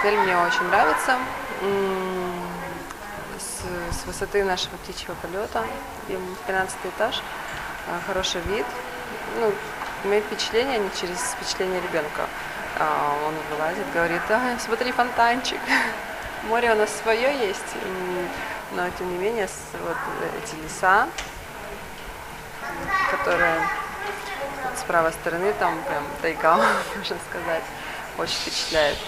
Отель мне очень нравится. С высоты нашего птичьего полета, 15 этаж, хороший вид. Ну, мои впечатления, они через впечатление ребенка. Он вылазит, говорит: смотри, фонтанчик. Море у нас свое есть, но тем не менее вот эти леса, которые с правой стороны, там прям тайга, можно сказать, очень впечатляет.